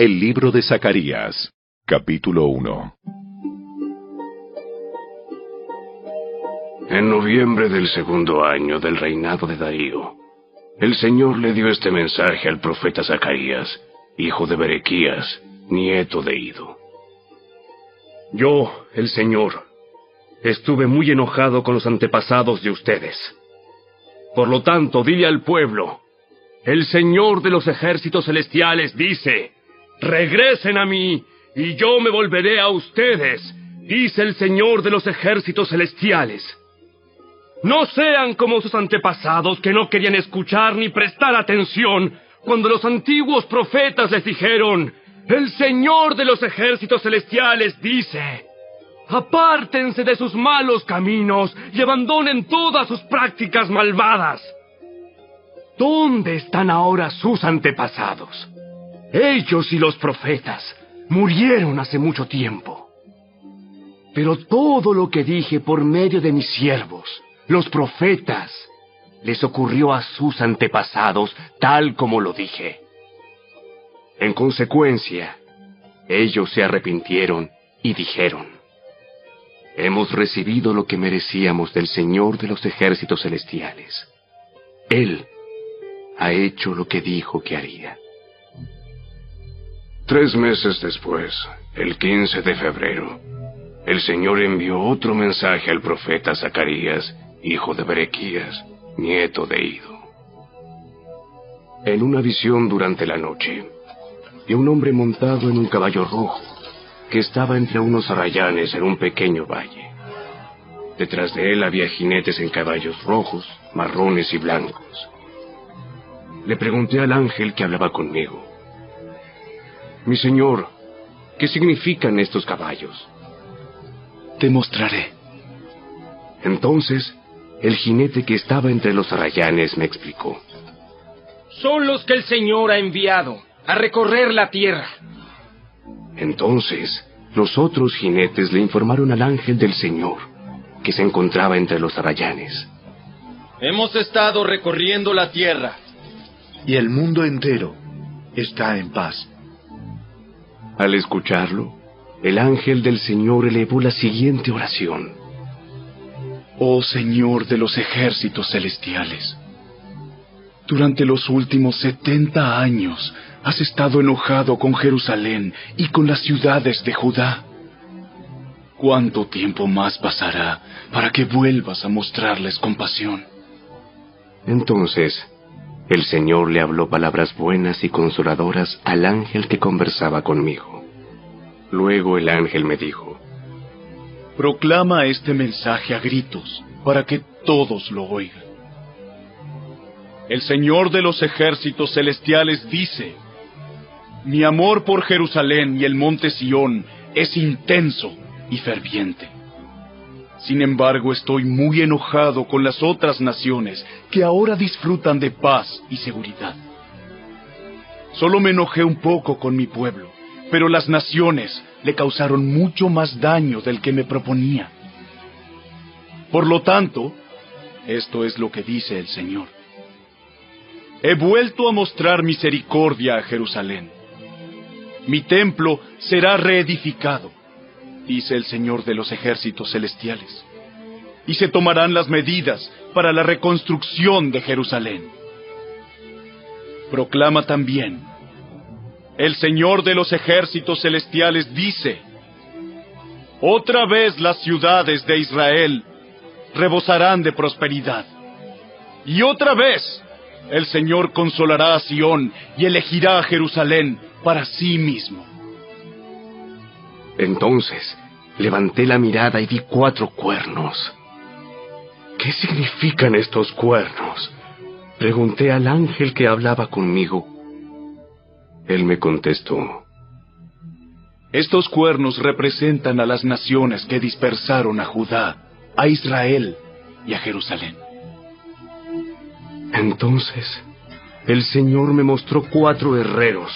El libro de Zacarías, capítulo 1. En noviembre del segundo año del reinado de Darío, el Señor le dio este mensaje al profeta Zacarías, hijo de Berequías, nieto de Ido. Yo, el Señor, estuve muy enojado con los antepasados de ustedes. Por lo tanto, dile al pueblo, el Señor de los ejércitos celestiales dice, regresen a mí, y yo me volveré a ustedes, dice el Señor de los ejércitos celestiales. No sean como sus antepasados que no querían escuchar ni prestar atención cuando los antiguos profetas les dijeron, el Señor de los ejércitos celestiales dice, apártense de sus malos caminos y abandonen todas sus prácticas malvadas. ¿Dónde están ahora sus antepasados? Ellos y los profetas murieron hace mucho tiempo. Pero todo lo que dije por medio de mis siervos, los profetas, les ocurrió a sus antepasados tal como lo dije. En consecuencia, ellos se arrepintieron y dijeron, hemos recibido lo que merecíamos del Señor de los ejércitos celestiales. Él ha hecho lo que dijo que haría. 3 meses después, el 15 de febrero, el Señor envió otro mensaje al profeta Zacarías, hijo de Berequías, nieto de Ido. En una visión durante la noche, vi un hombre montado en un caballo rojo, que estaba entre unos arrayanes en un pequeño valle. Detrás de él había jinetes en caballos rojos, marrones y blancos. Le pregunté al ángel que hablaba conmigo, mi señor, ¿qué significan estos caballos? Te mostraré. Entonces, el jinete que estaba entre los arrayanes me explicó. Son los que el Señor ha enviado a recorrer la tierra. Entonces, los otros jinetes le informaron al ángel del Señor, que se encontraba entre los arrayanes. Hemos estado recorriendo la tierra. Y el mundo entero está en paz. Al escucharlo, el ángel del Señor elevó la siguiente oración. Oh Señor de los ejércitos celestiales, durante los últimos 70 años has estado enojado con Jerusalén y con las ciudades de Judá. ¿Cuánto tiempo más pasará para que vuelvas a mostrarles compasión? Entonces, el Señor le habló palabras buenas y consoladoras al ángel que conversaba conmigo. Luego el ángel me dijo, proclama este mensaje a gritos para que todos lo oigan. El Señor de los ejércitos celestiales dice, mi amor por Jerusalén y el monte Sión es intenso y ferviente. Sin embargo, estoy muy enojado con las otras naciones que ahora disfrutan de paz y seguridad. Solo me enojé un poco con mi pueblo, pero las naciones le causaron mucho más daño del que me proponía. Por lo tanto, esto es lo que dice el Señor. He vuelto a mostrar misericordia a Jerusalén. Mi templo será reedificado, dice el Señor de los ejércitos celestiales, y se tomarán las medidas para la reconstrucción de Jerusalén. Proclama también, el Señor de los ejércitos celestiales dice, otra vez las ciudades de Israel rebosarán de prosperidad, y otra vez el Señor consolará a Sión y elegirá a Jerusalén para sí mismo. Entonces, levanté la mirada y vi 4 cuernos. ¿Qué significan estos cuernos? Pregunté al ángel que hablaba conmigo. Él me contestó. Estos cuernos representan a las naciones que dispersaron a Judá, a Israel y a Jerusalén. Entonces, el Señor me mostró 4 herreros.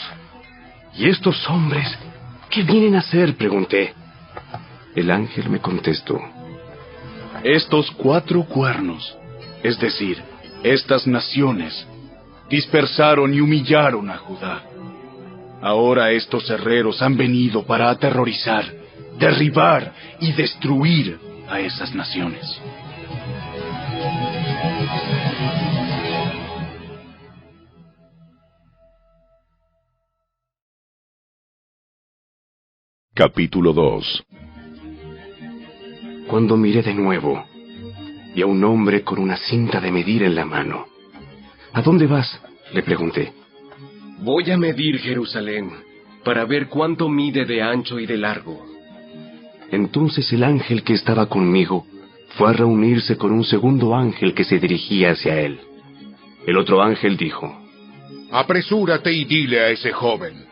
¿Y estos hombres qué vienen a hacer?, pregunté. El ángel me contestó. Estos 4 cuernos, es decir, estas naciones, dispersaron y humillaron a Judá. Ahora estos herreros han venido para aterrorizar, derribar y destruir a esas naciones. Capítulo 2. Cuando miré de nuevo, vi a un hombre con una cinta de medir en la mano. ¿A dónde vas?, le pregunté. Voy a medir Jerusalén, para ver cuánto mide de ancho y de largo. Entonces el ángel que estaba conmigo fue a reunirse con un segundo ángel que se dirigía hacia él. El otro ángel dijo: Apresúrate y dile a ese joven: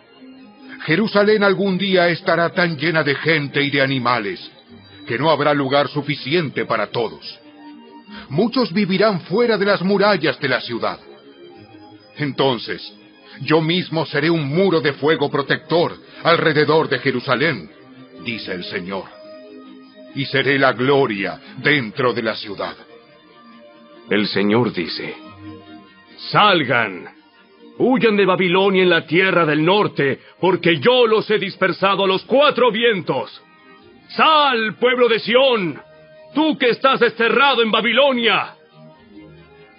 Jerusalén algún día estará tan llena de gente y de animales que no habrá lugar suficiente para todos. Muchos vivirán fuera de las murallas de la ciudad. Entonces, yo mismo seré un muro de fuego protector alrededor de Jerusalén, dice el Señor, y seré la gloria dentro de la ciudad. El Señor dice: Salgan, huyan de Babilonia en la tierra del norte, porque yo los he dispersado a los cuatro vientos. ¡Sal, pueblo de Sión, tú que estás desterrado en Babilonia!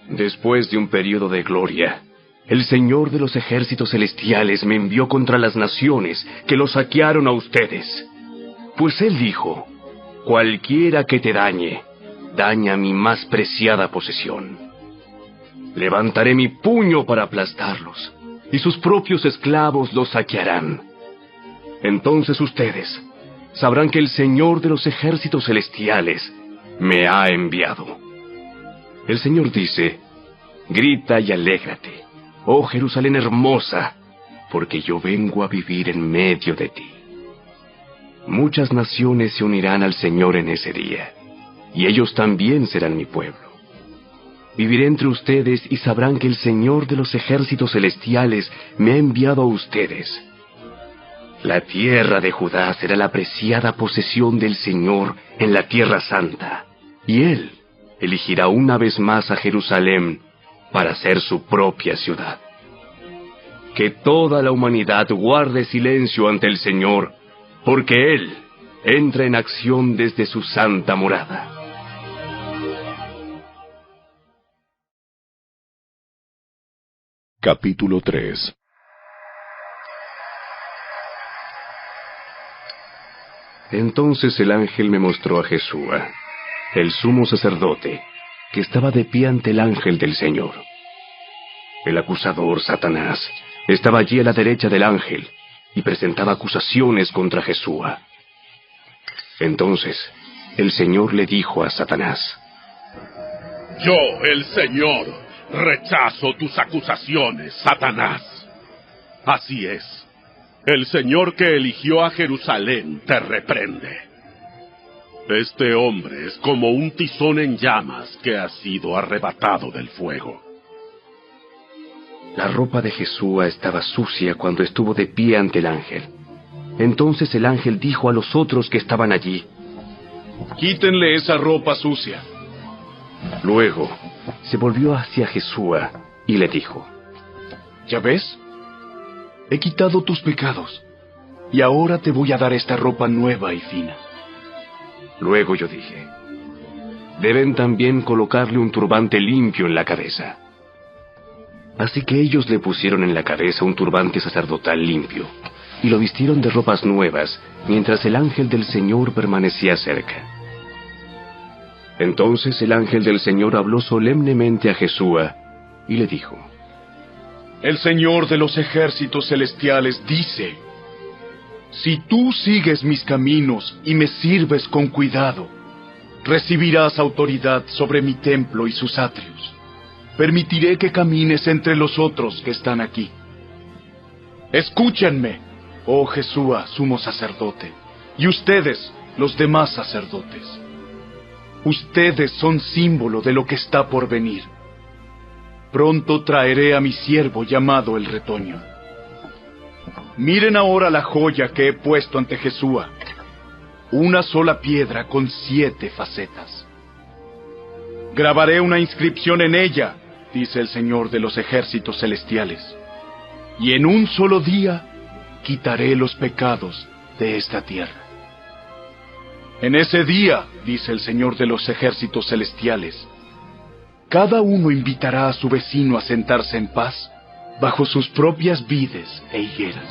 Después de un periodo de gloria, el Señor de los ejércitos celestiales me envió contra las naciones que los saquearon a ustedes. Pues Él dijo: cualquiera que te dañe, daña mi más preciada posesión. Levantaré mi puño para aplastarlos, y sus propios esclavos los saquearán. Entonces ustedes sabrán que el Señor de los ejércitos celestiales me ha enviado. El Señor dice: grita y alégrate, oh Jerusalén hermosa, porque yo vengo a vivir en medio de ti. Muchas naciones se unirán al Señor en ese día, y ellos también serán mi pueblo. Viviré entre ustedes y sabrán que el Señor de los ejércitos celestiales me ha enviado a ustedes. La tierra de Judá será la preciada posesión del Señor en la tierra santa, y Él elegirá una vez más a Jerusalén para ser su propia ciudad. Que toda la humanidad guarde silencio ante el Señor, porque Él entra en acción desde su santa morada. Capítulo 3. Entonces el ángel me mostró a Jesúa, el sumo sacerdote, que estaba de pie ante el ángel del Señor. El acusador, Satanás, estaba allí a la derecha del ángel y presentaba acusaciones contra Jesúa. Entonces el Señor le dijo a Satanás: Yo, el Señor, rechazo tus acusaciones, Satanás. Así es, el Señor que eligió a Jerusalén te reprende. Este hombre es como un tizón en llamas que ha sido arrebatado del fuego. La ropa de Jesúa estaba sucia cuando estuvo de pie ante el ángel. Entonces el ángel dijo a los otros que estaban allí: Quítenle esa ropa sucia. Luego se volvió hacia Jesúa y le dijo: ¿Ya ves? He quitado tus pecados, y ahora te voy a dar esta ropa nueva y fina. Luego yo dije: deben también colocarle un turbante limpio en la cabeza. Así que ellos le pusieron en la cabeza un turbante sacerdotal limpio, y lo vistieron de ropas nuevas, mientras el ángel del Señor permanecía cerca. Entonces el ángel del Señor habló solemnemente a Jesúa, y le dijo: El Señor de los ejércitos celestiales dice: si tú sigues mis caminos y me sirves con cuidado, recibirás autoridad sobre mi templo y sus atrios. Permitiré que camines entre los otros que están aquí. Escúchenme, oh Jesúa, sumo sacerdote, y ustedes, los demás sacerdotes. Ustedes son símbolo de lo que está por venir. Pronto traeré a mi siervo llamado el retoño. Miren ahora la joya que he puesto ante Jesúa. Una sola piedra con 7 facetas. Grabaré una inscripción en ella, dice el Señor de los ejércitos celestiales. Y en un solo día quitaré los pecados de esta tierra. En ese día, dice el Señor de los ejércitos celestiales, cada uno invitará a su vecino a sentarse en paz bajo sus propias vides e higueras.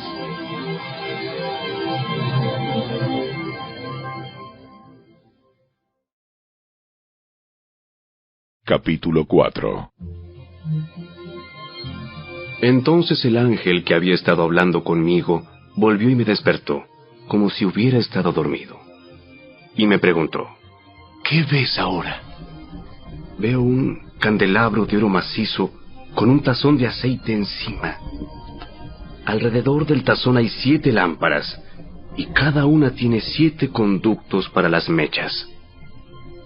Capítulo 4. Entonces el ángel que había estado hablando conmigo volvió y me despertó, como si hubiera estado dormido. Y me preguntó: ¿Qué ves ahora? Veo un candelabro de oro macizo con un tazón de aceite encima. Alrededor del tazón hay 7 lámparas, y cada una tiene 7 conductos para las mechas.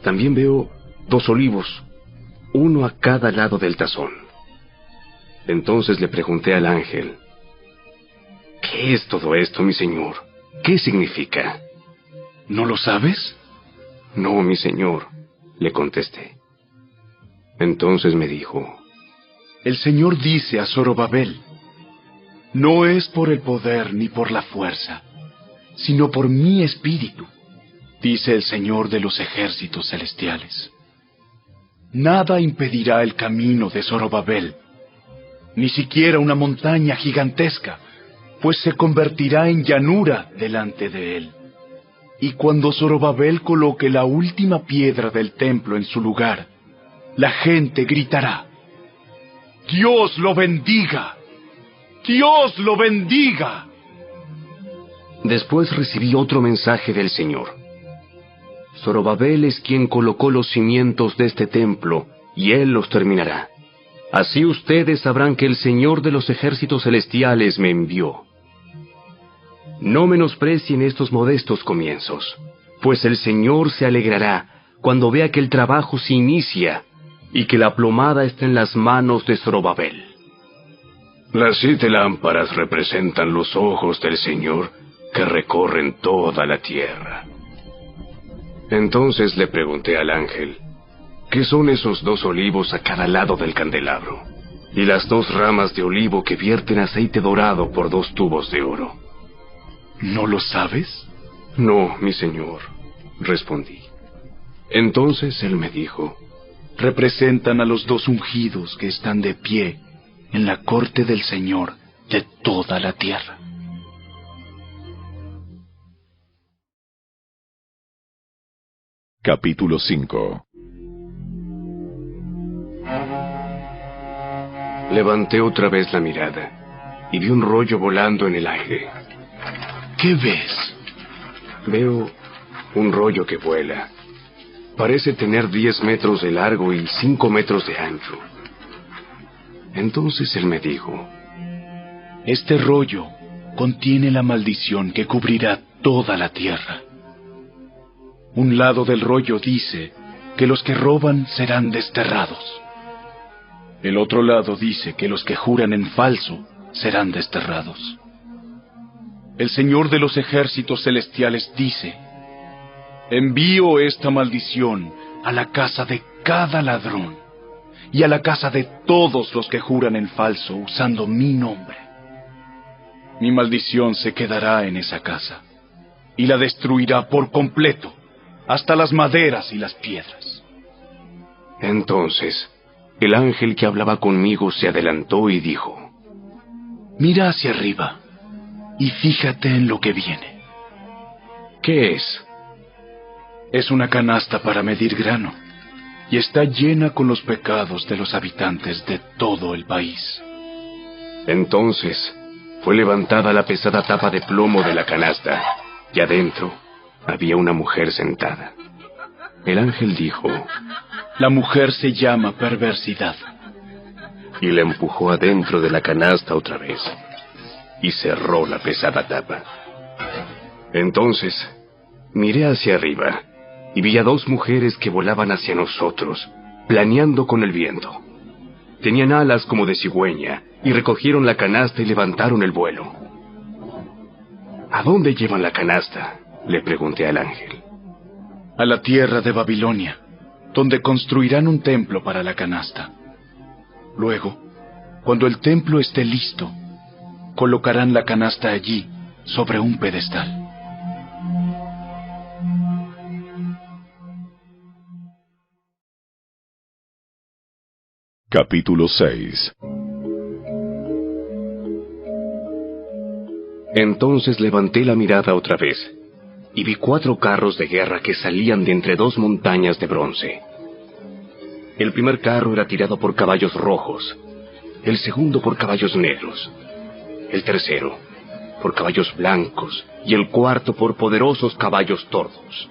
También veo 2 olivos, uno a cada lado del tazón. Entonces le pregunté al ángel: ¿qué es todo esto, mi señor? ¿Qué significa? ¿No lo sabes? No, mi señor, le contesté. Entonces me dijo: el Señor dice a Zorobabel, no es por el poder ni por la fuerza, sino por mi espíritu, dice el Señor de los ejércitos celestiales. Nada impedirá el camino de Zorobabel, ni siquiera una montaña gigantesca, pues se convertirá en llanura delante de él. Y cuando Zorobabel coloque la última piedra del templo en su lugar, la gente gritará: ¡Dios lo bendiga! ¡Dios lo bendiga! Después recibí otro mensaje del Señor. Zorobabel es quien colocó los cimientos de este templo, y él los terminará. Así ustedes sabrán que el Señor de los ejércitos celestiales me envió. No menosprecien estos modestos comienzos, pues el Señor se alegrará cuando vea que el trabajo se inicia y que la plomada está en las manos de Zorobabel. Las 7 lámparas representan los ojos del Señor que recorren toda la tierra. Entonces le pregunté al ángel: ¿qué son esos 2 olivos a cada lado del candelabro? Y las 2 ramas de olivo que vierten aceite dorado por 2 tubos de oro. ¿No lo sabes? No, mi señor, respondí. Entonces él me dijo: representan a los 2 ungidos que están de pie en la corte del Señor de toda la tierra. Capítulo 5. Levanté otra vez la mirada y vi un rollo volando en el aire. ¿Qué ves? Veo un rollo que vuela. Parece tener 10 metros de largo y 5 metros de ancho. Entonces él me dijo: este rollo contiene la maldición que cubrirá toda la tierra. Un lado del rollo dice que los que roban serán desterrados. El otro lado dice que los que juran en falso serán desterrados. El Señor de los ejércitos celestiales dice: envío esta maldición a la casa de cada ladrón y a la casa de todos los que juran en falso usando mi nombre. Mi maldición se quedará en esa casa y la destruirá por completo, hasta las maderas y las piedras. Entonces el ángel que hablaba conmigo se adelantó y dijo: mira hacia arriba y fíjate en lo que viene. ¿Qué es? Es una canasta para medir grano, y está llena con los pecados de los habitantes de todo el país. Entonces fue levantada la pesada tapa de plomo de la canasta, y adentro había una mujer sentada. El ángel dijo: la mujer se llama perversidad. Y la empujó adentro de la canasta otra vez, y cerró la pesada tapa. Entonces miré hacia arriba, y vi a 2 mujeres que volaban hacia nosotros, planeando con el viento. Tenían alas como de cigüeña, y recogieron la canasta y levantaron el vuelo. ¿A dónde llevan la canasta?, le pregunté al ángel. A la tierra de Babilonia, donde construirán un templo para la canasta. Luego, cuando el templo esté listo, colocarán la canasta allí sobre un pedestal. Capítulo 6. Entonces levanté la mirada otra vez, y vi 4 carros de guerra que salían de entre 2 montañas de bronce. El primer carro era tirado por caballos rojos, el segundo por caballos negros, el tercero por caballos blancos, y el cuarto por poderosos caballos tordos.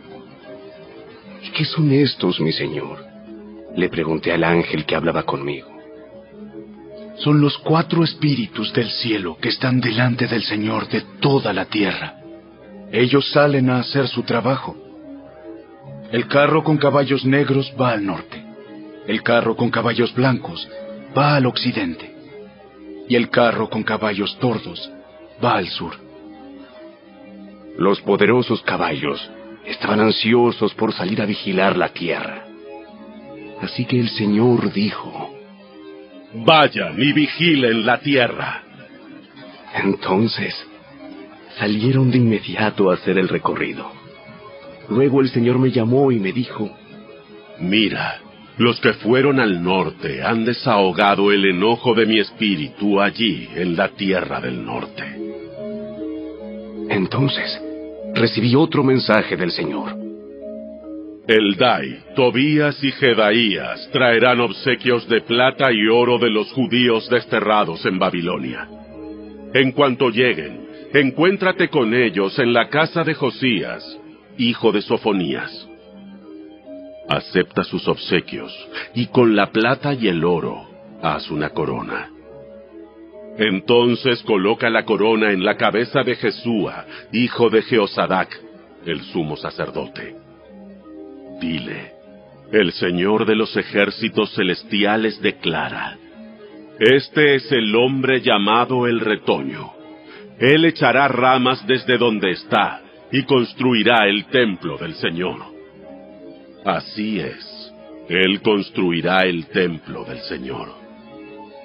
¿Y qué son estos, mi señor?, le pregunté al ángel que hablaba conmigo. Son los 4 espíritus del cielo que están delante del Señor de toda la tierra. Ellos salen a hacer su trabajo. El carro con caballos negros va al norte. El carro con caballos blancos va al occidente. Y el carro con caballos tordos va al sur. Los poderosos caballos estaban ansiosos por salir a vigilar la tierra. Así que el Señor dijo: Vayan y vigilen la tierra. Entonces salieron de inmediato a hacer el recorrido. Luego el Señor me llamó y me dijo: Mira, los que fueron al norte han desahogado el enojo de mi espíritu allí en la tierra del norte. Entonces recibí otro mensaje del Señor. Eldai, Tobías y Jedaías traerán obsequios de plata y oro de los judíos desterrados en Babilonia. En cuanto lleguen, encuéntrate con ellos en la casa de Josías, hijo de Sofonías. Acepta sus obsequios, y con la plata y el oro, haz una corona. Entonces coloca la corona en la cabeza de Jesúa, hijo de Jeosadac, el sumo sacerdote. Dile: el Señor de los ejércitos celestiales declara: este es el hombre llamado el retoño. Él echará ramas desde donde está y construirá el templo del Señor. Así es, Él construirá el templo del Señor.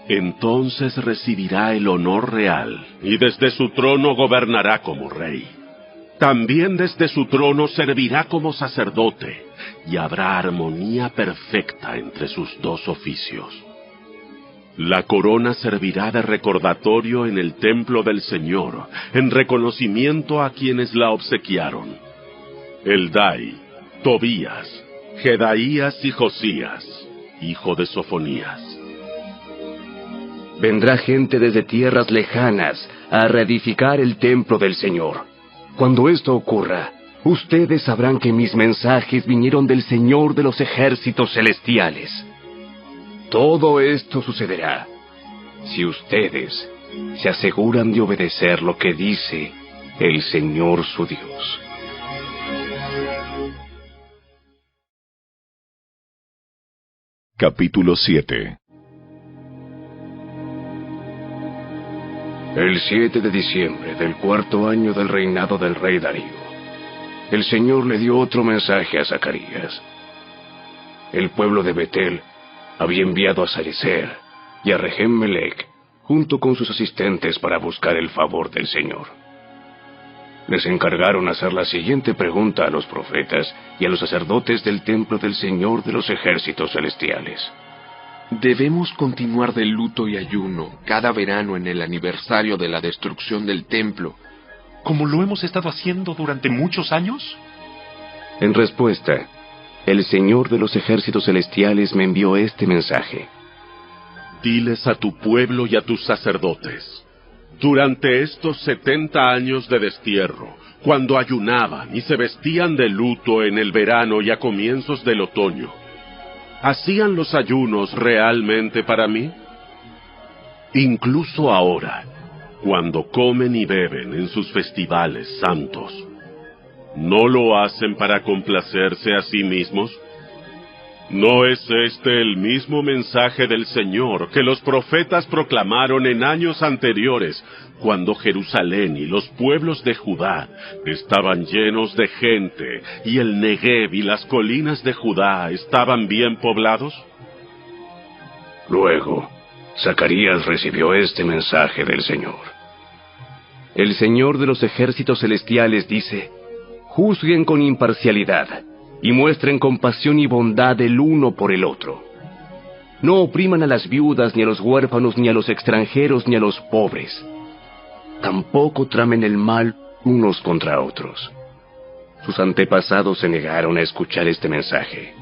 Entonces recibirá el honor real y desde su trono gobernará como rey. También desde su trono servirá como sacerdote, y habrá armonía perfecta entre sus 2 oficios. La corona servirá de recordatorio en el templo del Señor, en reconocimiento a quienes la obsequiaron: Eldai, Tobías, Jedaías y Josías, hijo de Sofonías. Vendrá gente desde tierras lejanas a reedificar el templo del Señor. Cuando esto ocurra, ustedes sabrán que mis mensajes vinieron del Señor de los ejércitos celestiales. Todo esto sucederá si ustedes se aseguran de obedecer lo que dice el Señor su Dios. Capítulo 7. El 7 de diciembre del 4º año del reinado del rey Darío, el Señor le dio otro mensaje a Zacarías. El pueblo de Betel había enviado a Sarecer y a Regem-Melech junto con sus asistentes para buscar el favor del Señor. Les encargaron hacer la siguiente pregunta a los profetas y a los sacerdotes del templo del Señor de los ejércitos celestiales. ¿Debemos continuar de luto y ayuno cada verano en el aniversario de la destrucción del templo, como lo hemos estado haciendo durante muchos años? En respuesta, el Señor de los ejércitos celestiales me envió este mensaje. Diles a tu pueblo y a tus sacerdotes: durante estos 70 años de destierro, cuando ayunaban y se vestían de luto en el verano y a comienzos del otoño, ¿hacían los ayunos realmente para mí? Incluso ahora, cuando comen y beben en sus festivales santos, ¿no lo hacen para complacerse a sí mismos? ¿No es este el mismo mensaje del Señor que los profetas proclamaron en años anteriores, cuando Jerusalén y los pueblos de Judá estaban llenos de gente y el Negev y las colinas de Judá estaban bien poblados? Luego, Zacarías recibió este mensaje del Señor. El Señor de los ejércitos celestiales dice: juzguen con imparcialidad y muestren compasión y bondad el uno por el otro. No opriman a las viudas, ni a los huérfanos, ni a los extranjeros, ni a los pobres. Tampoco tramen el mal unos contra otros. Sus antepasados se negaron a escuchar este mensaje.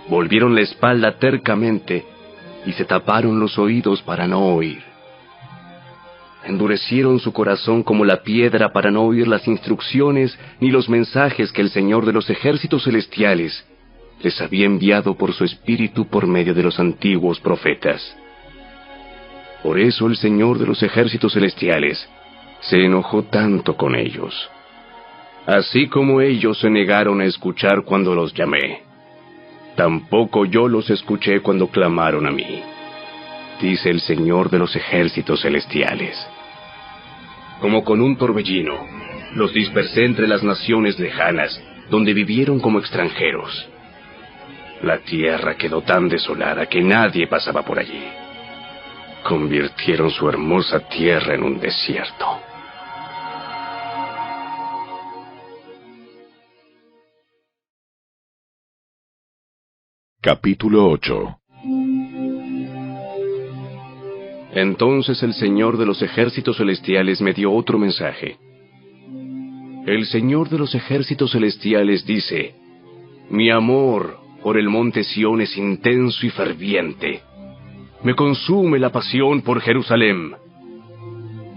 Volvieron la espalda tercamente y se taparon los oídos para no oír. Endurecieron su corazón como la piedra para no oír las instrucciones ni los mensajes que el Señor de los ejércitos celestiales les había enviado por su espíritu por medio de los antiguos profetas. Por eso el Señor de los ejércitos celestiales se enojó tanto con ellos, así como ellos se negaron a escuchar cuando los llamé. Tampoco yo los escuché cuando clamaron a mí, dice el Señor de los ejércitos celestiales. Como con un torbellino, los dispersé entre las naciones lejanas, donde vivieron como extranjeros. La tierra quedó tan desolada que nadie pasaba por allí. Convirtieron su hermosa tierra en un desierto. Capítulo 8. Entonces el Señor de los ejércitos celestiales me dio otro mensaje. El Señor de los ejércitos celestiales dice: mi amor por el monte Sión es intenso y ferviente. Me consume la pasión por Jerusalén.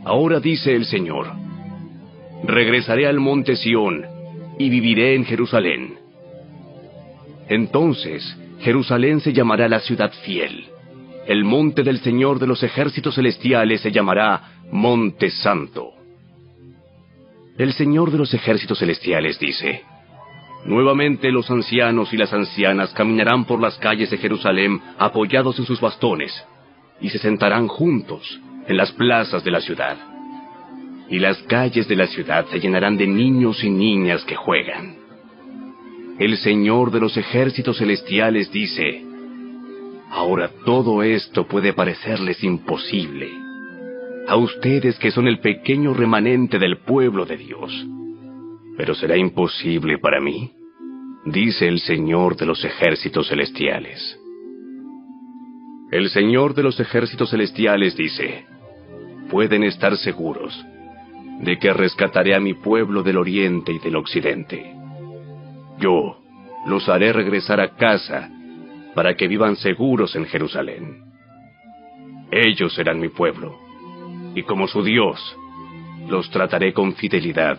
Ahora dice el Señor: regresaré al monte Sión y viviré en Jerusalén. Entonces Jerusalén se llamará la ciudad fiel. El monte del Señor de los ejércitos celestiales se llamará Monte Santo. El Señor de los ejércitos celestiales dice: nuevamente los ancianos y las ancianas caminarán por las calles de Jerusalén apoyados en sus bastones, y se sentarán juntos en las plazas de la ciudad. Y las calles de la ciudad se llenarán de niños y niñas que juegan. El Señor de los ejércitos celestiales dice: ahora todo esto puede parecerles imposible a ustedes que son el pequeño remanente del pueblo de Dios. ¿Pero será imposible para mí?, dice el Señor de los ejércitos celestiales. El Señor de los ejércitos celestiales dice: pueden estar seguros de que rescataré a mi pueblo del oriente y del occidente. Yo los haré regresar a casa para que vivan seguros en Jerusalén. Ellos serán mi pueblo, y como su Dios, los trataré con fidelidad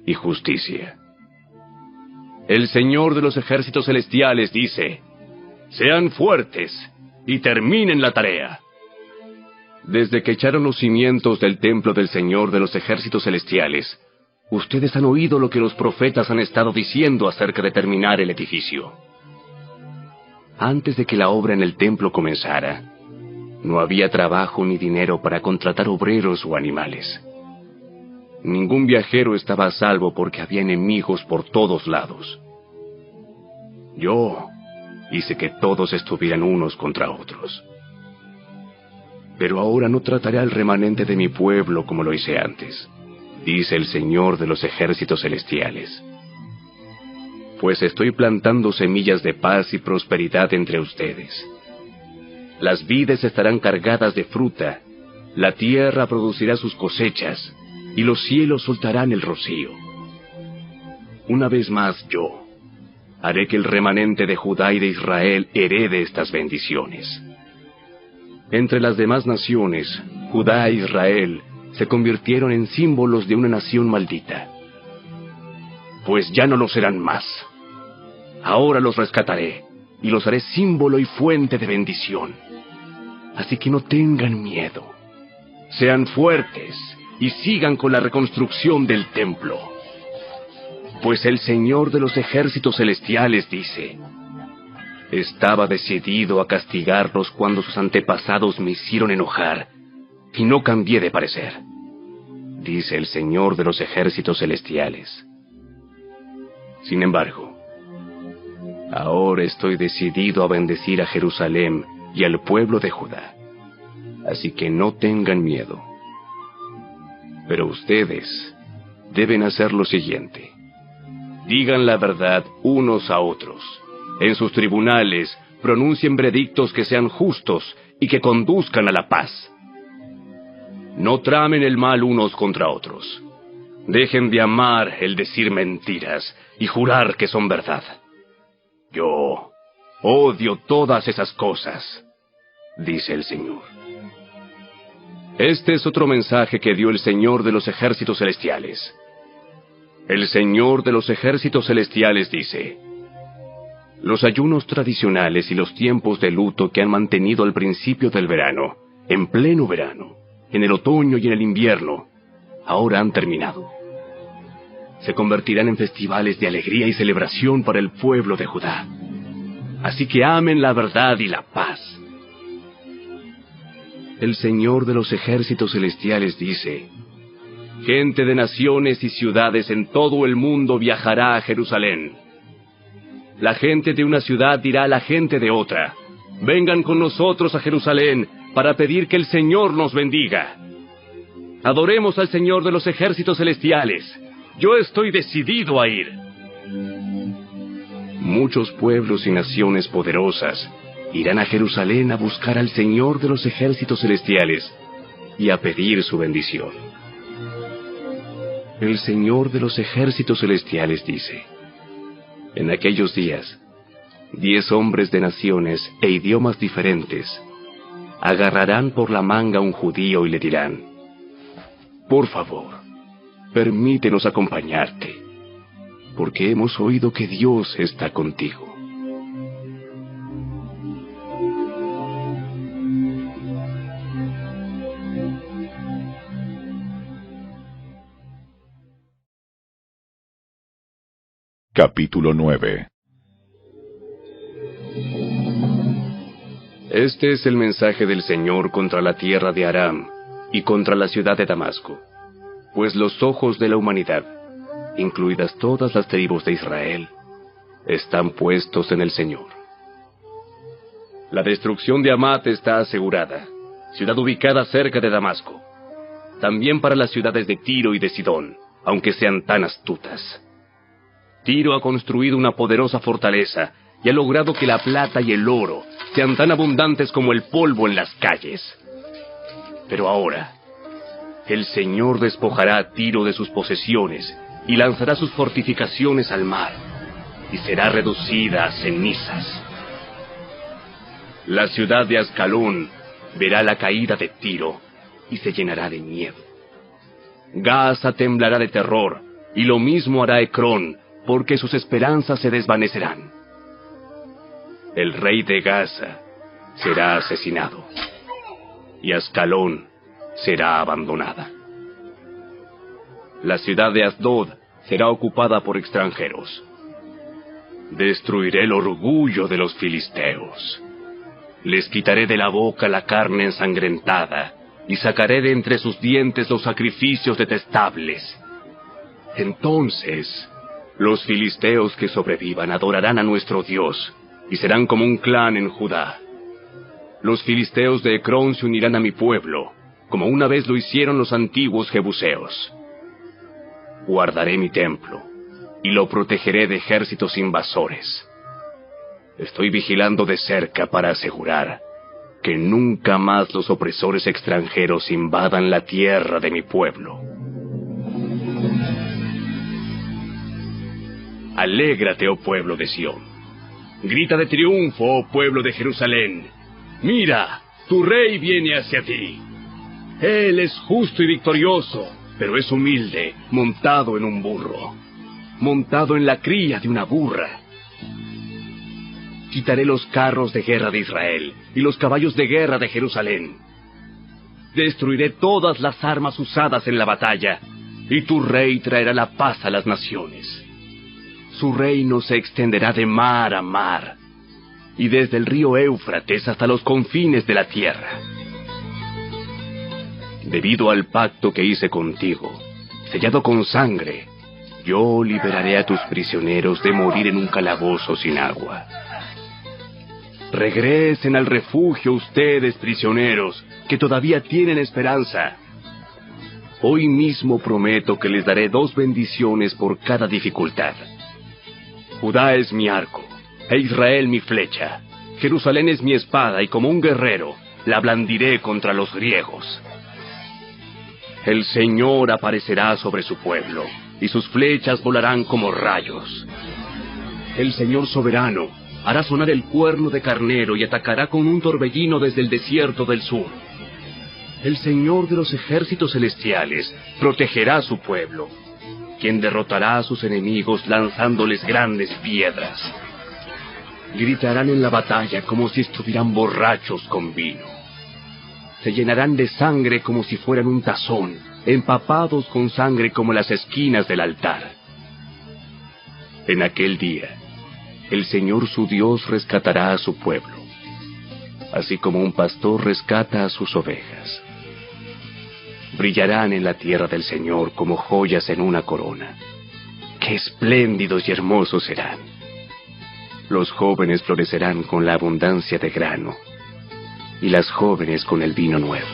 y justicia. El Señor de los ejércitos celestiales dice: sean fuertes y terminen la tarea. Desde que echaron los cimientos del templo del Señor de los ejércitos celestiales, ustedes han oído lo que los profetas han estado diciendo acerca de terminar el edificio. Antes de que la obra en el templo comenzara, no había trabajo ni dinero para contratar obreros o animales. Ningún viajero estaba a salvo porque había enemigos por todos lados. Yo hice que todos estuvieran unos contra otros. Pero ahora no trataré al remanente de mi pueblo como lo hice antes, dice el Señor de los ejércitos celestiales. Pues estoy plantando semillas de paz y prosperidad entre ustedes. Las vides estarán cargadas de fruta, la tierra producirá sus cosechas, y los cielos soltarán el rocío. Una vez más yo haré que el remanente de Judá y de Israel herede estas bendiciones. Entre las demás naciones, Judá e Israel se convirtieron en símbolos de una nación maldita. Pues ya no lo serán más. Ahora los rescataré y los haré símbolo y fuente de bendición. Así que no tengan miedo. Sean fuertes y sigan con la reconstrucción del templo. Pues el Señor de los ejércitos celestiales dice: estaba decidido a castigarlos cuando sus antepasados me hicieron enojar, y no cambié de parecer, dice el Señor de los ejércitos celestiales. Sin embargo, ahora estoy decidido a bendecir a Jerusalén y al pueblo de Judá, así que no tengan miedo. Pero ustedes deben hacer lo siguiente. Digan la verdad unos a otros. En sus tribunales pronuncien veredictos que sean justos y que conduzcan a la paz. No tramen el mal unos contra otros. Dejen de amar el decir mentiras y jurar que son verdad. Yo odio todas esas cosas, dice el Señor. Este es otro mensaje que dio el Señor de los ejércitos celestiales. El Señor de los ejércitos celestiales dice: los ayunos tradicionales y los tiempos de luto que han mantenido al principio del verano, en pleno verano, en el otoño y en el invierno, ahora han terminado. Se convertirán en festivales de alegría y celebración para el pueblo de Judá. Así que amen la verdad y la paz. El Señor de los ejércitos celestiales dice: gente de naciones y ciudades en todo el mundo viajará a Jerusalén. La gente de una ciudad dirá a la gente de otra: vengan con nosotros a Jerusalén para pedir que el Señor nos bendiga. Adoremos al Señor de los ejércitos celestiales. Yo estoy decidido a ir. Muchos pueblos y naciones poderosas irán a Jerusalén a buscar al Señor de los ejércitos celestiales y a pedir su bendición. El Señor de los ejércitos celestiales dice: en aquellos días, 10 hombres de naciones e idiomas diferentes agarrarán por la manga a un judío y le dirán: por favor, permítenos acompañarte, porque hemos oído que Dios está contigo. Capítulo 9. Este es el mensaje del Señor contra la tierra de Aram y contra la ciudad de Damasco, pues los ojos de la humanidad, incluidas todas las tribus de Israel, están puestos en el Señor. La destrucción de Hamat está asegurada, ciudad ubicada cerca de Damasco. También para las ciudades de Tiro y de Sidón, aunque sean tan astutas. Tiro ha construido una poderosa fortaleza y ha logrado que la plata y el oro sean tan abundantes como el polvo en las calles. Pero ahora, el Señor despojará a Tiro de sus posesiones y lanzará sus fortificaciones al mar, y será reducida a cenizas. La ciudad de Ascalón verá la caída de Tiro y se llenará de miedo. Gaza temblará de terror, y lo mismo hará Ecrón, porque sus esperanzas se desvanecerán. El rey de Gaza será asesinado, y Ascalón será abandonada. La ciudad de Asdod será ocupada por extranjeros. Destruiré el orgullo de los filisteos. Les quitaré de la boca la carne ensangrentada, y sacaré de entre sus dientes los sacrificios detestables. Entonces, los filisteos que sobrevivan adorarán a nuestro Dios, y serán como un clan en Judá. Los filisteos de Ecrón se unirán a mi pueblo, como una vez lo hicieron los antiguos jebuseos. Guardaré mi templo, y lo protegeré de ejércitos invasores. Estoy vigilando de cerca para asegurar que nunca más los opresores extranjeros invadan la tierra de mi pueblo. Alégrate, oh pueblo de Sión. Grita de triunfo, oh pueblo de Jerusalén. Mira, tu rey viene hacia ti. Él es justo y victorioso, pero es humilde, montado en un burro, montado en la cría de una burra. Quitaré los carros de guerra de Israel y los caballos de guerra de Jerusalén. Destruiré todas las armas usadas en la batalla, y tu rey traerá la paz a las naciones. Su reino se extenderá de mar a mar, y desde el río Éufrates hasta los confines de la tierra. Debido al pacto que hice contigo, sellado con sangre, yo liberaré a tus prisioneros de morir en un calabozo sin agua. Regresen al refugio ustedes, prisioneros, que todavía tienen esperanza. Hoy mismo prometo que les daré 2 bendiciones por cada dificultad. Judá es mi arco, e Israel mi flecha. Jerusalén es mi espada, y como un guerrero, la blandiré contra los griegos. El Señor aparecerá sobre su pueblo, y sus flechas volarán como rayos. El Señor soberano hará sonar el cuerno de carnero y atacará con un torbellino desde el desierto del sur. El Señor de los ejércitos celestiales protegerá a su pueblo, quien derrotará a sus enemigos lanzándoles grandes piedras. Gritarán en la batalla como si estuvieran borrachos con vino. Se llenarán de sangre como si fueran un tazón, empapados con sangre como las esquinas del altar. En aquel día, el Señor su Dios rescatará a su pueblo, así como un pastor rescata a sus ovejas. Brillarán en la tierra del Señor como joyas en una corona. ¡Qué espléndidos y hermosos serán! Los jóvenes florecerán con la abundancia de grano, y las jóvenes con el vino nuevo.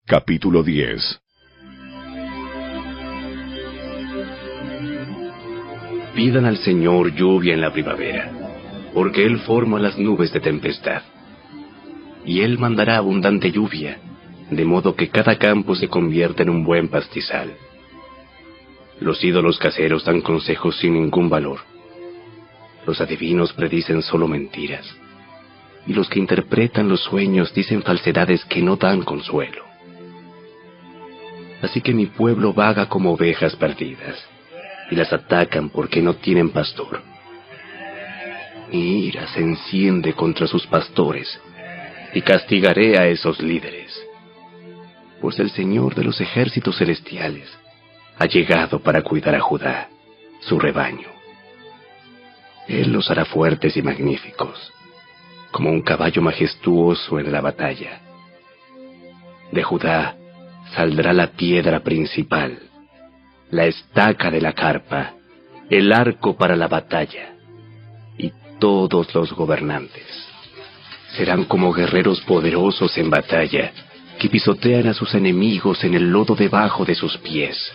Capítulo 10. Pidan al Señor lluvia en la primavera, porque Él forma las nubes de tempestad. Y Él mandará abundante lluvia, de modo que cada campo se convierta en un buen pastizal. Los ídolos caseros dan consejos sin ningún valor. Los adivinos predicen solo mentiras, y los que interpretan los sueños dicen falsedades que no dan consuelo. Así que mi pueblo vaga como ovejas perdidas, y las atacan porque no tienen pastor. Mi ira se enciende contra sus pastores, y castigaré a esos líderes. Pues el Señor de los ejércitos celestiales ha llegado para cuidar a Judá, su rebaño. Él los hará fuertes y magníficos, como un caballo majestuoso en la batalla. De Judá saldrá la piedra principal, la estaca de la carpa, el arco para la batalla, y todos los gobernantes serán como guerreros poderosos en batalla, que pisotean a sus enemigos en el lodo debajo de sus pies.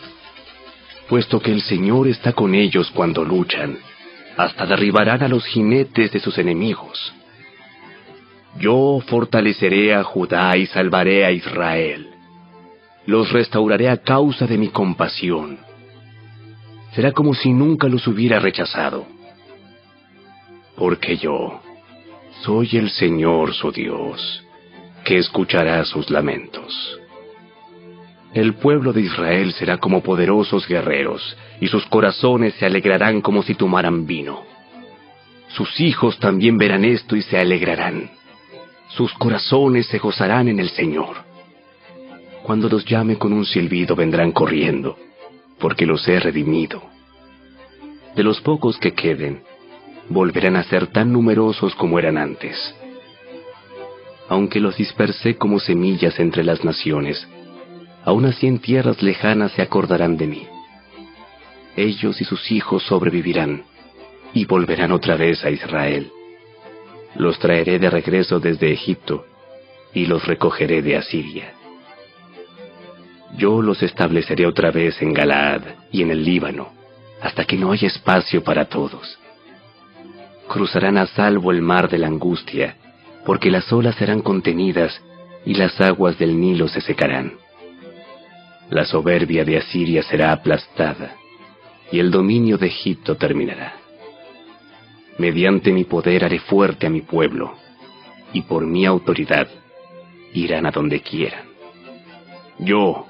Puesto que el Señor está con ellos cuando luchan, hasta derribarán a los jinetes de sus enemigos. Yo fortaleceré a Judá y salvaré a Israel. Los restauraré a causa de mi compasión. Será como si nunca los hubiera rechazado. Porque yo soy el Señor su Dios, que escuchará sus lamentos. El pueblo de Israel será como poderosos guerreros, y sus corazones se alegrarán como si tomaran vino. Sus hijos también verán esto y se alegrarán. Sus corazones se gozarán en el Señor. Cuando los llame con un silbido vendrán corriendo, porque los he redimido. De los pocos que queden, volverán a ser tan numerosos como eran antes. Aunque los dispersé como semillas entre las naciones, aún así en tierras lejanas se acordarán de mí. Ellos y sus hijos sobrevivirán, y volverán otra vez a Israel. Los traeré de regreso desde Egipto, y los recogeré de Asiria. Yo los estableceré otra vez en Galaad y en el Líbano, hasta que no haya espacio para todos. Cruzarán a salvo el mar de la angustia, porque las olas serán contenidas y las aguas del Nilo se secarán. La soberbia de Asiria será aplastada, y el dominio de Egipto terminará. Mediante mi poder haré fuerte a mi pueblo, y por mi autoridad irán a donde quieran. Yo,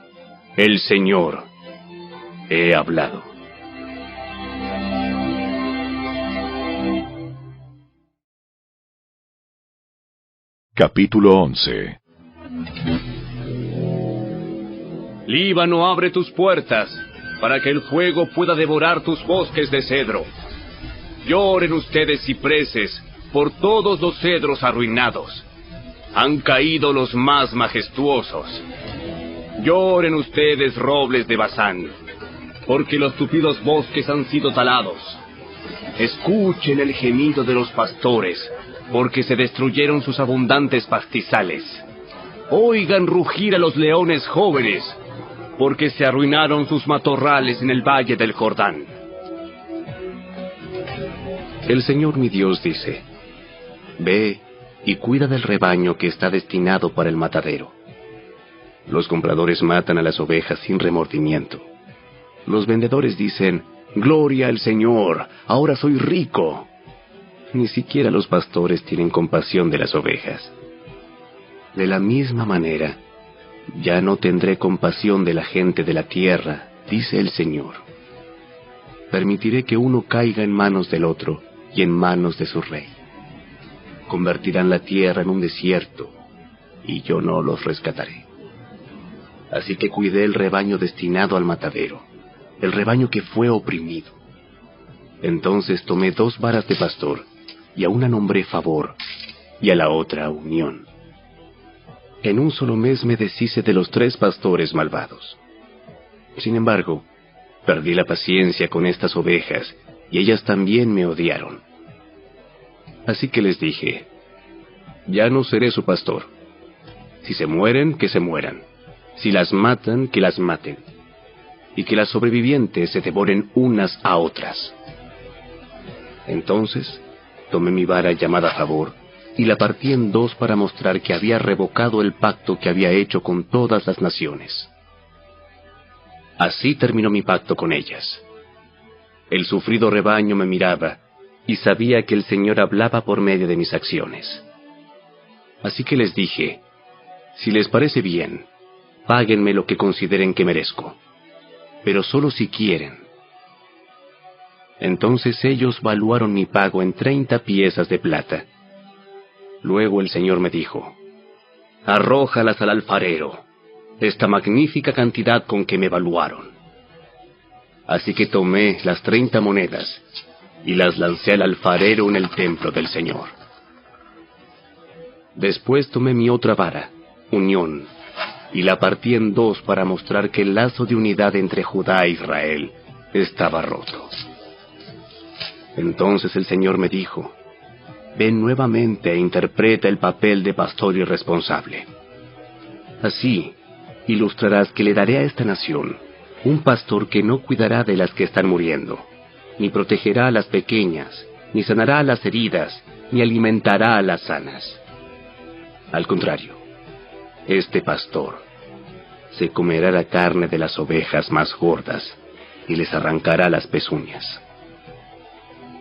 el Señor, he hablado. Capítulo 11. Líbano, abre tus puertas, para que el fuego pueda devorar tus bosques de cedro. Lloren ustedes, cipreses, por todos los cedros arruinados. Han caído los más majestuosos. Lloren ustedes, robles de Basán, porque los tupidos bosques han sido talados. Escuchen el gemido de los pastores, porque se destruyeron sus abundantes pastizales. Oigan rugir a los leones jóvenes, porque se arruinaron sus matorrales en el valle del Jordán. El Señor mi Dios dice: Ve y cuida del rebaño que está destinado para el matadero. Los compradores matan a las ovejas sin remordimiento. Los vendedores dicen: Gloria al Señor, ahora soy rico. Ni siquiera los pastores tienen compasión de las ovejas. De la misma manera, ya no tendré compasión de la gente de la tierra, dice el Señor. Permitiré que uno caiga en manos del otro y en manos de su rey. Convertirán la tierra en un desierto, y yo no los rescataré. Así que cuidé el rebaño destinado al matadero, el rebaño que fue oprimido. Entonces tomé 2 varas de pastor, y a una nombré favor, y a la otra unión. En un solo mes me deshice de los 3 pastores malvados. Sin embargo, perdí la paciencia con estas ovejas, y ellas también me odiaron. Así que les dije: ya no seré su pastor. Si se mueren, que se mueran. Si las matan, que las maten. Y que las sobrevivientes se devoren unas a otras. Entonces, tomé mi vara llamada favor, y la partí en 2 para mostrar que había revocado el pacto que había hecho con todas las naciones. Así terminó mi pacto con ellas. El sufrido rebaño me miraba, y sabía que el Señor hablaba por medio de mis acciones. Así que les dije: si les parece bien, páguenme lo que consideren que merezco, pero solo si quieren. Entonces ellos valuaron mi pago en 30 piezas de plata. Luego el Señor me dijo: arrójalas al alfarero, esta magnífica cantidad con que me valuaron. Así que tomé las 30 monedas y las lancé al alfarero en el templo del Señor. Después tomé mi otra vara, unión, y la partí en 2 para mostrar que el lazo de unidad entre Judá e Israel estaba roto. Entonces el Señor me dijo: ven nuevamente e interpreta el papel de pastor irresponsable. Así ilustrarás que le daré a esta nación un pastor que no cuidará de las que están muriendo, ni protegerá a las pequeñas, ni sanará a las heridas, ni alimentará a las sanas. Al contrario, este pastor se comerá la carne de las ovejas más gordas y les arrancará las pezuñas.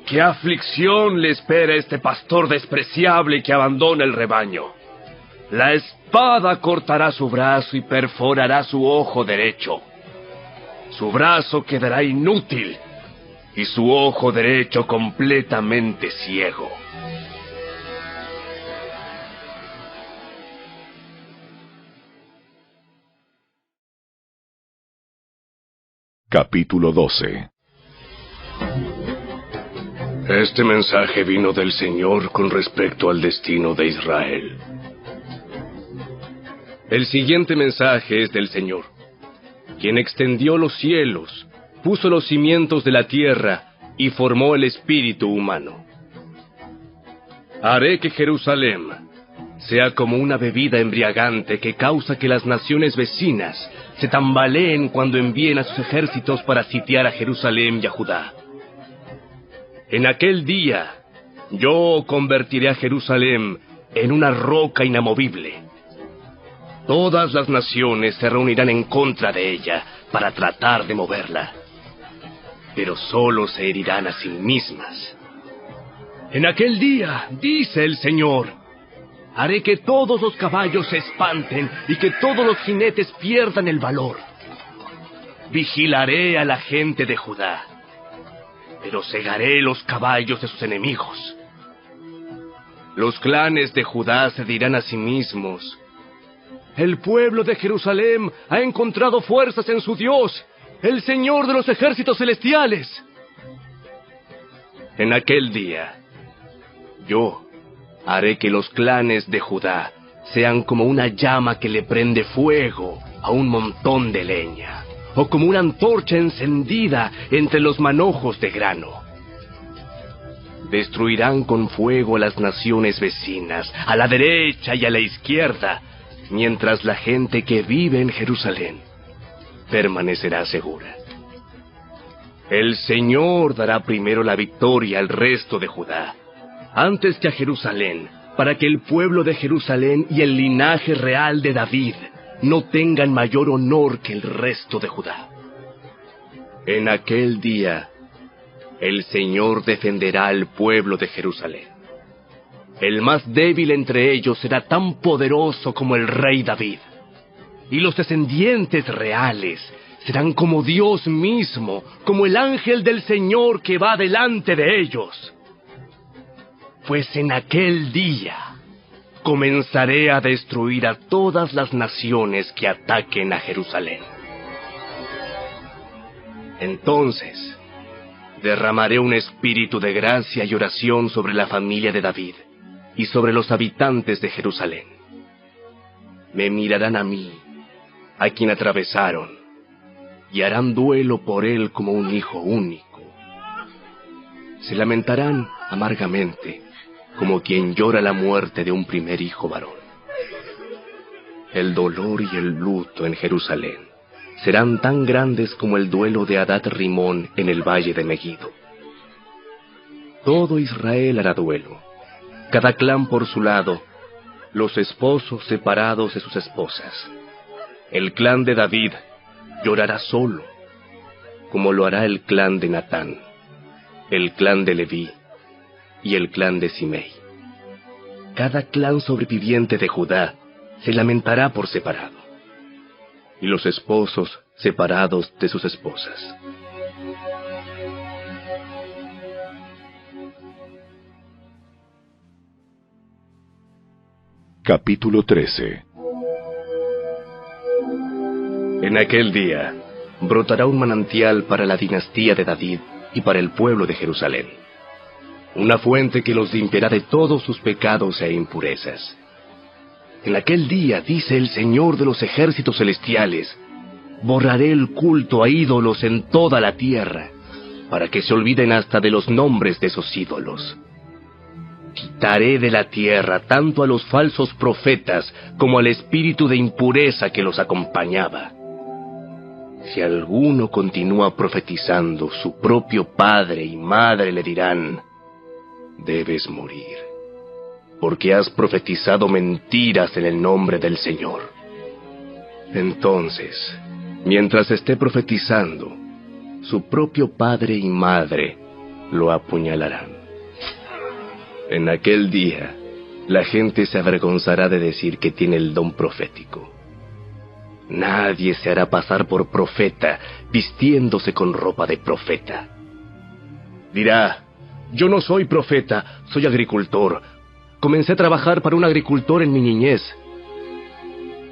¡Qué aflicción le espera a este pastor despreciable que abandona el rebaño! La espada cortará su brazo y perforará su ojo derecho. Su brazo quedará inútil y su ojo derecho completamente ciego. Capítulo 12. Este mensaje vino del Señor con respecto al destino de Israel. El siguiente mensaje es del Señor, quien extendió los cielos, puso los cimientos de la tierra y formó el espíritu humano. Haré que Jerusalén sea como una bebida embriagante que causa que las naciones vecinas se tambaleen cuando envíen a sus ejércitos para sitiar a Jerusalén y a Judá. En aquel día, yo convertiré a Jerusalén en una roca inamovible. Todas las naciones se reunirán en contra de ella para tratar de moverla, pero solo se herirán a sí mismas. En aquel día, dice el Señor, haré que todos los caballos se espanten y que todos los jinetes pierdan el valor. Vigilaré a la gente de Judá, pero cegaré los caballos de sus enemigos. Los clanes de Judá se dirán a sí mismos: el pueblo de Jerusalén ha encontrado fuerzas en su Dios, el Señor de los ejércitos celestiales. En aquel día, yo haré que los clanes de Judá sean como una llama que le prende fuego a un montón de leña, o como una antorcha encendida entre los manojos de grano. Destruirán con fuego a las naciones vecinas, a la derecha y a la izquierda, mientras la gente que vive en Jerusalén permanecerá segura. El Señor dará primero la victoria al resto de Judá, antes que a Jerusalén, para que el pueblo de Jerusalén y el linaje real de David no tengan mayor honor que el resto de Judá. En aquel día, el Señor defenderá al pueblo de Jerusalén. El más débil entre ellos será tan poderoso como el rey David, y los descendientes reales serán como Dios mismo, como el ángel del Señor que va delante de ellos. Pues en aquel día comenzaré a destruir a todas las naciones que ataquen a Jerusalén. Entonces derramaré un espíritu de gracia y oración sobre la familia de David y sobre los habitantes de Jerusalén. Me mirarán a mí, a quien atravesaron, y harán duelo por él como un hijo único. Se lamentarán amargamente, como quien llora la muerte de un primer hijo varón. El dolor y el luto en Jerusalén serán tan grandes como el duelo de Hadad Rimón en el valle de Megiddo. Todo Israel hará duelo, cada clan por su lado, los esposos separados de sus esposas. El clan de David llorará solo, como lo hará el clan de Natán, el clan de Leví y el clan de Simei. Cada clan sobreviviente de Judá se lamentará por separado, y los esposos separados de sus esposas. Capítulo 13. En aquel día brotará un manantial para la dinastía de David y para el pueblo de Jerusalén, una fuente que los limpiará de todos sus pecados e impurezas. En aquel día, dice el Señor de los ejércitos celestiales, borraré el culto a ídolos en toda la tierra, para que se olviden hasta de los nombres de esos ídolos. Quitaré de la tierra tanto a los falsos profetas como al espíritu de impureza que los acompañaba. Si alguno continúa profetizando, su propio padre y madre le dirán: debes morir, porque has profetizado mentiras en el nombre del Señor. Entonces, mientras esté profetizando, su propio padre y madre lo apuñalarán. En aquel día, la gente se avergonzará de decir que tiene el don profético. Nadie se hará pasar por profeta vistiéndose con ropa de profeta. Dirá: yo no soy profeta, soy agricultor. Comencé a trabajar para un agricultor en mi niñez.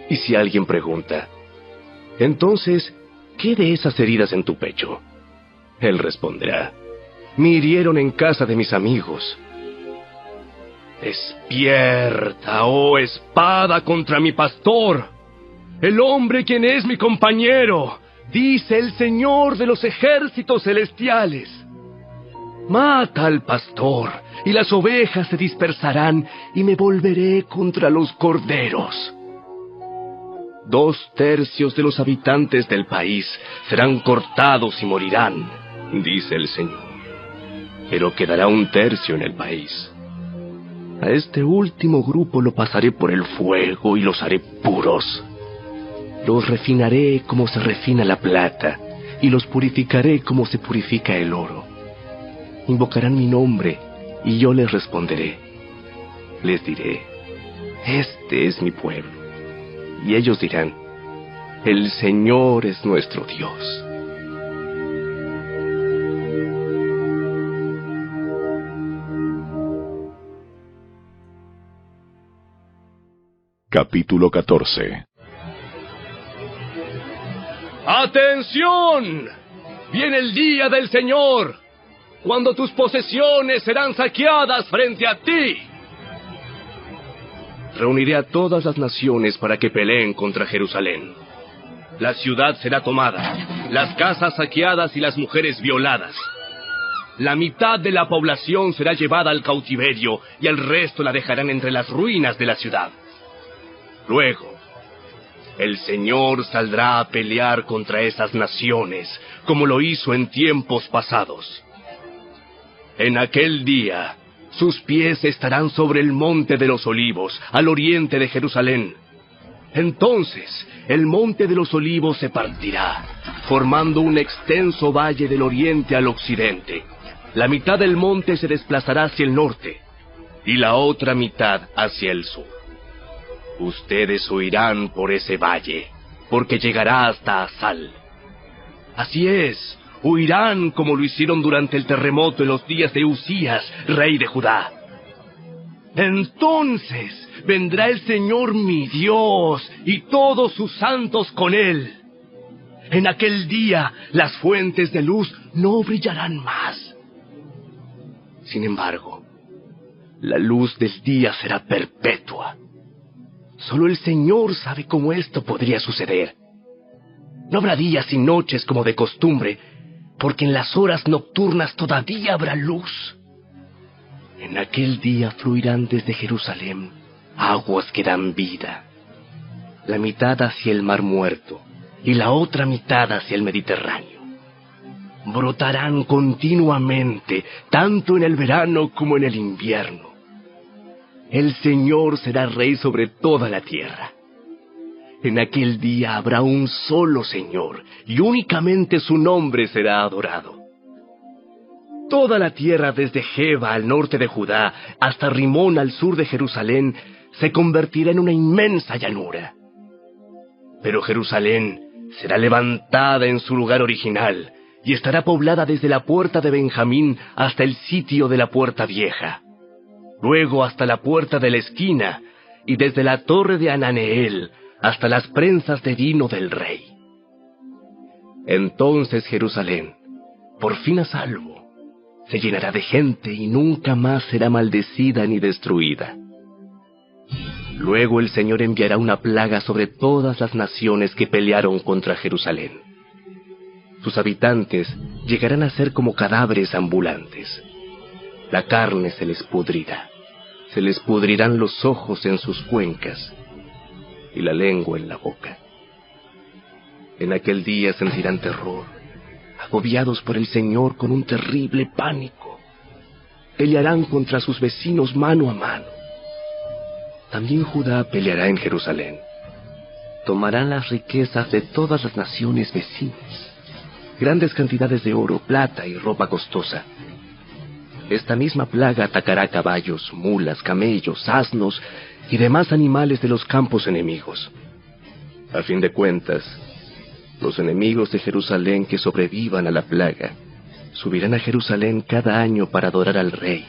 Y si alguien pregunta: entonces, ¿qué de esas heridas en tu pecho? Él responderá: me hirieron en casa de mis amigos. Despierta, oh espada, contra mi pastor, el hombre quien es mi compañero, dice el Señor de los ejércitos celestiales. Mata al pastor, y las ovejas se dispersarán, y me volveré contra los corderos. 2/3 de los habitantes del país serán cortados y morirán, dice el Señor. Pero quedará 1/3 en el país. A este último grupo lo pasaré por el fuego y los haré puros. Los refinaré como se refina la plata, y los purificaré como se purifica el oro. Invocarán mi nombre, y yo les responderé. Les diré: este es mi pueblo. Y ellos dirán: el Señor es nuestro Dios. Capítulo 14. ¡Atención! Viene el día del Señor, cuando tus posesiones serán saqueadas frente a ti. Reuniré a todas las naciones para que peleen contra Jerusalén. La ciudad será tomada, las casas saqueadas y las mujeres violadas. la mitad de la población será llevada al cautiverio y el resto la dejarán entre las ruinas de la ciudad. Luego, el Señor saldrá a pelear contra esas naciones, como lo hizo en tiempos pasados. En aquel día, sus pies estarán sobre el monte de los Olivos, al oriente de Jerusalén. Entonces, el monte de los Olivos se partirá, formando un extenso valle del oriente al occidente. La mitad del monte se desplazará hacia el norte, y la otra mitad hacia el sur. Ustedes huirán por ese valle, porque llegará hasta Asal. Así es, huirán como lo hicieron durante el terremoto en los días de Usías, rey de Judá. Entonces vendrá el Señor mi Dios y todos sus santos con él. En aquel día las fuentes de luz no brillarán más. Sin embargo, la luz del día será perpetua. Solo el Señor sabe cómo esto podría suceder. No habrá días y noches como de costumbre, porque en las horas nocturnas todavía habrá luz. En aquel día fluirán desde Jerusalén aguas que dan vida, la mitad hacia el Mar Muerto y la otra mitad hacia el Mediterráneo. Brotarán continuamente, tanto en el verano como en el invierno. El Señor será rey sobre toda la tierra. En aquel día habrá un solo Señor, y únicamente su nombre será adorado. Toda la tierra desde Geba al norte de Judá hasta Rimón al sur de Jerusalén se convertirá en una inmensa llanura. Pero Jerusalén será levantada en su lugar original y estará poblada desde la puerta de Benjamín hasta el sitio de la puerta vieja, luego hasta la puerta de la esquina y desde la torre de Ananeel hasta las prensas de vino del rey. Entonces Jerusalén, por fin a salvo, se llenará de gente y nunca más será maldecida ni destruida. Luego el Señor enviará una plaga sobre todas las naciones que pelearon contra Jerusalén. Sus habitantes llegarán a ser como cadáveres ambulantes. La carne se les pudrirá, se les pudrirán los ojos en sus cuencas y la lengua en la boca. En aquel día sentirán terror, agobiados por el Señor con un terrible pánico. Pelearán contra sus vecinos mano a mano. También Judá peleará en Jerusalén. Tomarán las riquezas de todas las naciones vecinas, grandes cantidades de oro, plata y ropa costosa. Esta misma plaga atacará caballos, mulas, camellos, asnos y demás animales de los campos enemigos. A fin de cuentas, los enemigos de Jerusalén que sobrevivan a la plaga subirán a Jerusalén cada año para adorar al Rey,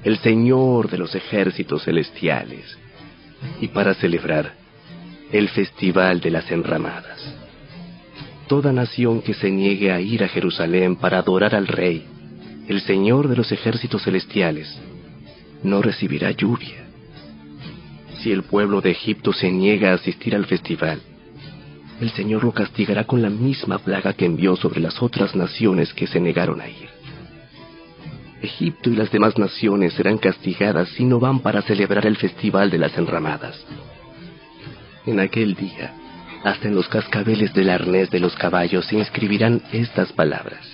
el Señor de los ejércitos celestiales, y para celebrar el Festival de las Enramadas. Toda nación que se niegue a ir a Jerusalén para adorar al Rey, el Señor de los ejércitos celestiales, no recibirá lluvia. Si el pueblo de Egipto se niega a asistir al festival, el Señor lo castigará con la misma plaga que envió sobre las otras naciones que se negaron a ir. Egipto y las demás naciones serán castigadas si no van para celebrar el Festival de las Enramadas. En aquel día, hasta en los cascabeles del arnés de los caballos se inscribirán estas palabras: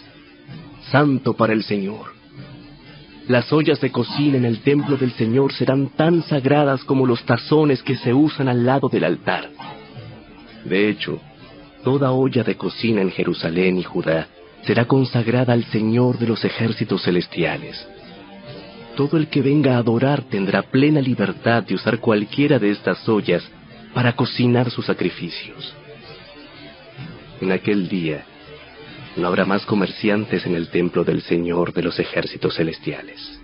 Santo para el Señor. Las ollas de cocina en el templo del Señor serán tan sagradas como los tazones que se usan al lado del altar. De hecho, toda olla de cocina en Jerusalén y Judá será consagrada al Señor de los ejércitos celestiales. Todo el que venga a adorar tendrá plena libertad de usar cualquiera de estas ollas para cocinar sus sacrificios. En aquel día, no habrá más comerciantes en el templo del Señor de los ejércitos celestiales.